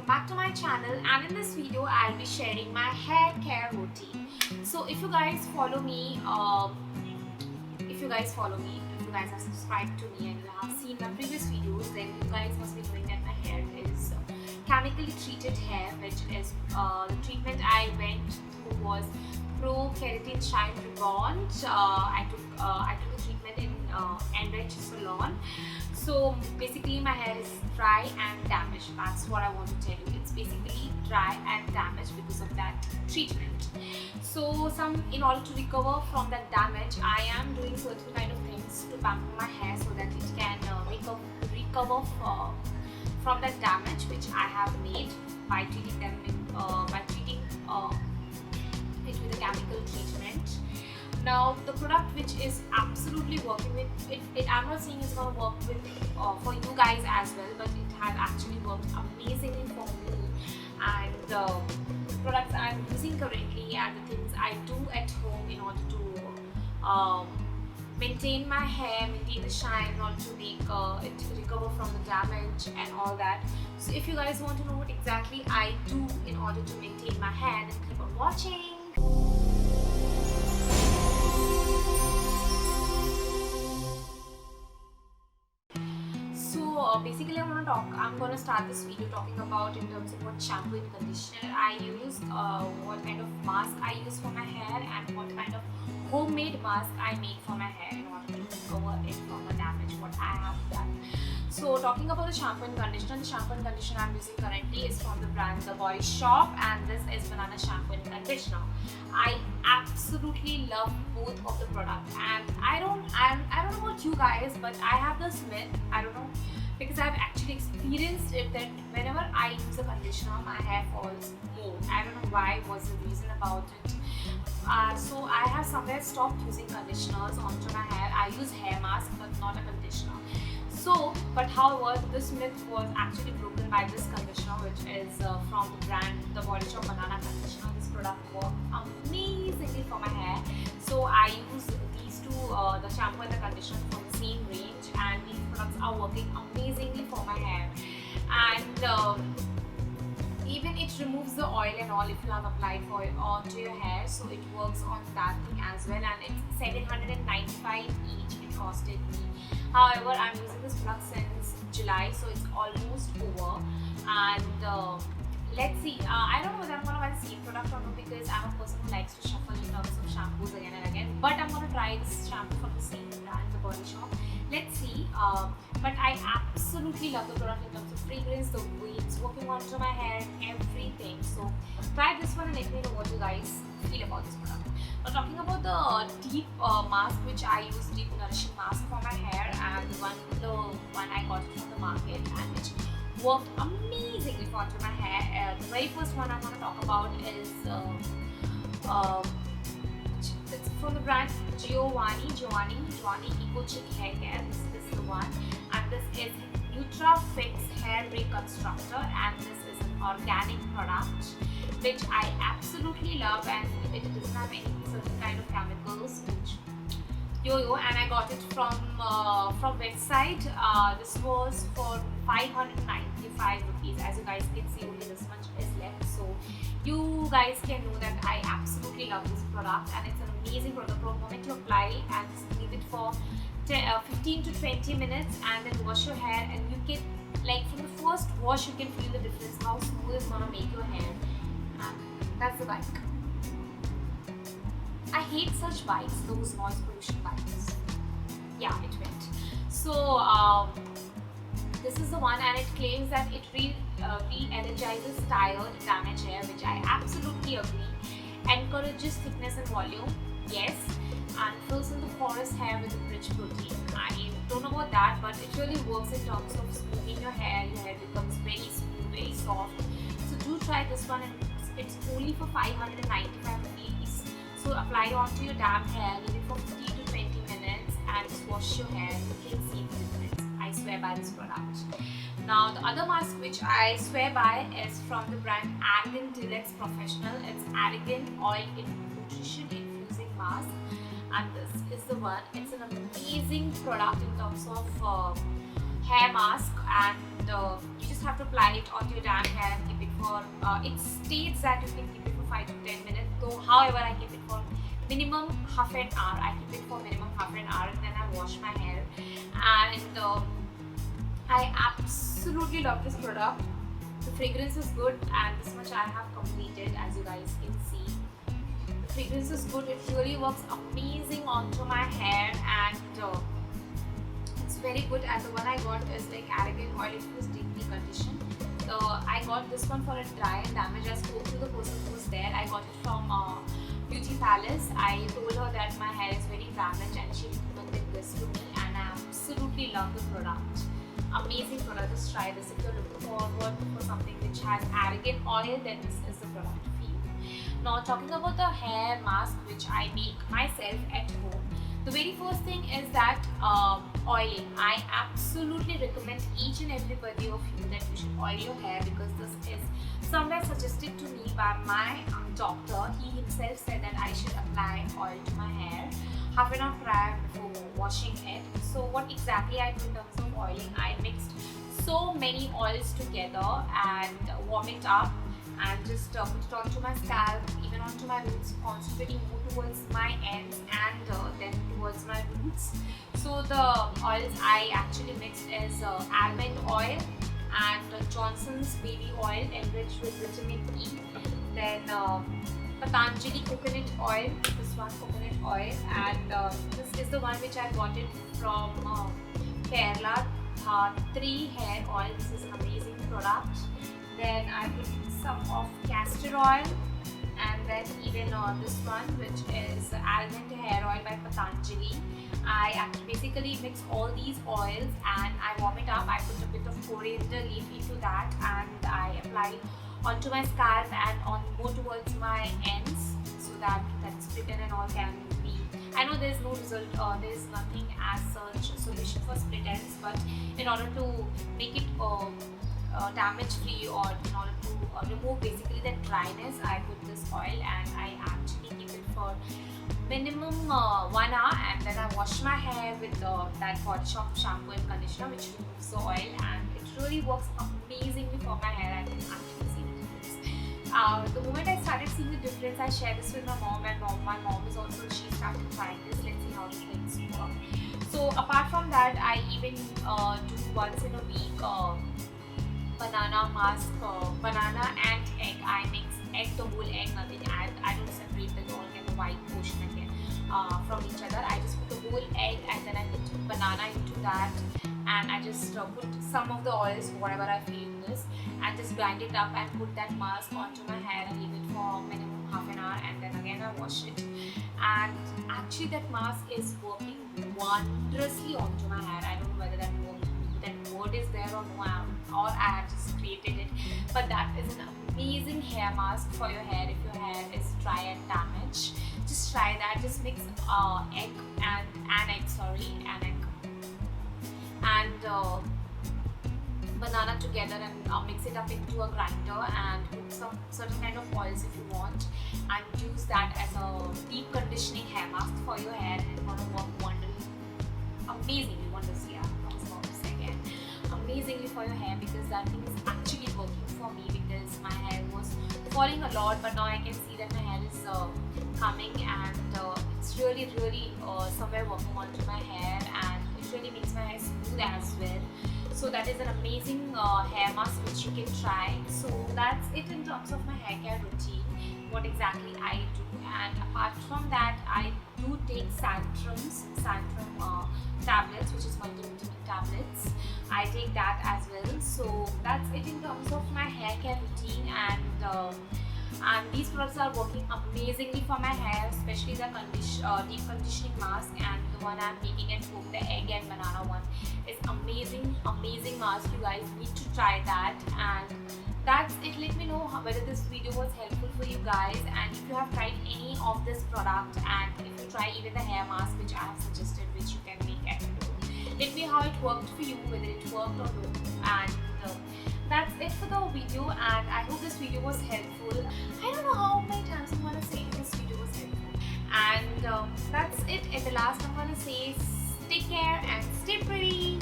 back to my channel, and in this video I'll be sharing my hair care routine. So if you guys follow me, if you guys have subscribed to me and you have seen my previous videos, then you guys must be knowing that my hair is chemically treated hair, which is the treatment I went through was Pro Keratin Shine Reborn. I took the treatment in Enrich Salon. So basically my hair is dry and damaged. That's what I want to tell you. It's basically dry and damaged because of that treatment. So in order to recover from that damage, I am doing certain kind of things to pamper my hair so that it can recover from that damage which I have made by treating it with a chemical treatment. Now the product which is absolutely working with it, I'm not saying it's going to work with for you guys as well, but it has actually worked amazingly for me, and the products I'm using currently and the things I do at home in order to maintain my hair, maintain the shine, in order to make it recover from the damage and all that. So if you guys want to know what exactly I do in order to maintain my hair, then keep on watching. Basically I'm gonna start this video talking about in terms of what shampoo and conditioner I use, what kind of mask I use for my hair, and what kind of homemade mask I make for my hair in order to recover it from the damage what I have done. So talking about the shampoo and conditioner, I'm using currently is from the brand The Body Shop, and this is banana shampoo and conditioner. I absolutely love both of the products, and I don't know about you guys, but I have this myth, I don't know, because I've actually experienced it, that whenever I use a conditioner, my hair falls more. I don't know why, what's the reason about it. So I have somewhere stopped using conditioners onto my hair. I use hair mask but not a conditioner. So, but however, this myth was actually broken by this conditioner, which is from the brand The Body Shop Banana Conditioner. This product worked amazingly for my hair. So I use these two, the shampoo and the conditioner, from the same range, and these products are working amazingly for my hair. And even it removes the oil and all if you have applied for it onto your hair, so it works on that thing as well. And it's 795 each it costed me. However, I'm using this product since July, so it's almost over. And let's see, I don't know whether I'm gonna buy the same product or not, because I'm a person who likes to shuffle in terms of shampoos again and again. But I'm gonna try this shampoo from the same brand, The Body Shop. Let's see. But I absolutely love the product in terms of fragrance, the way it's working onto my hair, everything. So try this one and let me know what you guys feel about this product. Now talking about the deep mask, which I use, deep nourishing mask for my hair, and the one I got it from the market and which worked amazingly for my hair. The very first one I'm going to talk about is it's from the brand Giovanni Eco Chic Hair Care. This is the one, and this is Nutrafix Hair Reconstructor, and this is an organic product which I absolutely love, and it doesn't have any certain kind of chemicals which and I got it from website. This was for 595 rupees. As you guys can see, only this much is left, so you guys can know that I absolutely love this product, and it's an amazing product. From the moment you apply and leave it for 15 to 20 minutes and then wash your hair, and you can, like, from the first wash you can feel the difference, how smooth it's gonna make your hair. And that's the bike. I hate such bikes, those noise pollution bikes. Yeah, it went. So this is the one, and it claims that it re-energizes tired, damaged hair, which I absolutely agree. Encourages thickness and volume, yes, and fills in the porous hair with a rich protein. I don't know about that, but it really works in terms of smoothing your hair. Your hair becomes very smooth, very soft. So do try this one, and it's only for 595 rupees. So apply it onto your damp hair, leave it for 15 to 20 minutes, and just wash your hair. You can see the difference. I swear by this product. Now the other mask which I swear by is from the brand Argan Deluxe Professional. It's Argan Oil Nutrition Infusing Mask, and this is the one. It's an amazing product in terms of hair mask, and you just have to apply it onto your damp hair and keep it for, it states that you can keep it for 5 to 10 minutes, though however I keep it for minimum half an hour. I keep it for minimum half an hour and then I wash my hair. And I absolutely love this product. The fragrance is good and this much I have completed, as you guys can see. The fragrance is good, it really works amazing onto my hair, and it's very good. And the one I got is like argan oil infused deeply conditioned. So I got this one for a dry and damage. I spoke to the person who was there. I got it from Beauty Palace. I told her that my hair is very damaged and she recommended this to me, and I absolutely love the product. Amazing product. Just try this. If you're looking forward for something which has argan oil, then this is the product for you. Now, talking about the hair mask which I make myself at home, the very first thing is that oiling. I absolutely recommend each and everybody of you that you should oil your hair, because this is somewhere suggested to me by my doctor. He himself said that I should apply oil to my hair half an hour prior before washing it. So what exactly I do in terms of oiling, I mixed so many oils together and warm it up and just put it onto my scalp, even onto my roots, concentrating more towards my ends and then towards my roots. So the oils I actually mixed is almond oil and Johnson's baby oil enriched with vitamin E, then Patanjali coconut oil, this one coconut oil, and this is the one which I got it from Kerala, 3 hair oil. This is an amazing product. Then I put some of castor oil, and then even this one which is almond hair oil by Patanjali. I actually basically mix all these oils and I warm it up. I put a bit of coriander leaf into that and I apply onto my scalp and on more towards my ends, so that split end and all can be. I know there is no result, there is nothing as such solution for split ends, but in order to make it damage free, or in order to remove basically the dryness, I put this oil and I actually keep it for minimum 1 hour, and then I wash my hair with that Body Shop shampoo and conditioner which removes the oil, and it really works amazingly for my hair. I can actually see the difference. The moment I started seeing the difference, I shared this with my mom, and my mom is also, she started trying this. Let's see how the things work. So apart from that, I even do once in a week banana mask, banana and egg. I mix egg, the whole egg, nothing. I don't separate the yolk and the white portion again from each other. I just put the whole egg and then I put banana into that, and I just put some of the oils, whatever I feel in this, and just grind it up and put that mask onto my hair and leave it for minimum half an hour, and then again I wash it. And actually that mask is working wondrously onto my hair. I don't know whether that word is there or no, or I have just created it, but that is an amazing hair mask for your hair if your hair is dry and damaged. Just try that. Just mix egg and banana together and mix it up into a grinder and put some certain kind of oils if you want, and use that as a deep conditioning hair mask for your hair, and it's gonna work amazingly wondrously. Amazingly for your hair, because that thing is actually working for me, because my hair was falling a lot, but now I can see that my hair is coming, and it's really somewhere working onto my hair, and it really makes my hair smooth as well. So that is an amazing hair mask which you can try. So that's it in terms of my hair care routine, what exactly I do. And apart from that, I do take Santrum tablets, which is multivitamin tablets. I take that as well. So that's it in terms of my hair care routine, and these products are working amazingly for my hair, especially the deep conditioning mask, and the one I'm making at home, the egg and banana one, is amazing mask. You guys need to try that. And that's it. Let me know whether this video was helpful for you guys, and if you have tried any of this product, and if you try even the hair mask which I have suggested, which you can make at home. Let me know how it worked for you, whether it worked or not. And that's it for the video, and I hope this video was helpful. I don't know how many times I'm gonna say this video was helpful. And that's it. At the last, I'm gonna say take care and stay pretty.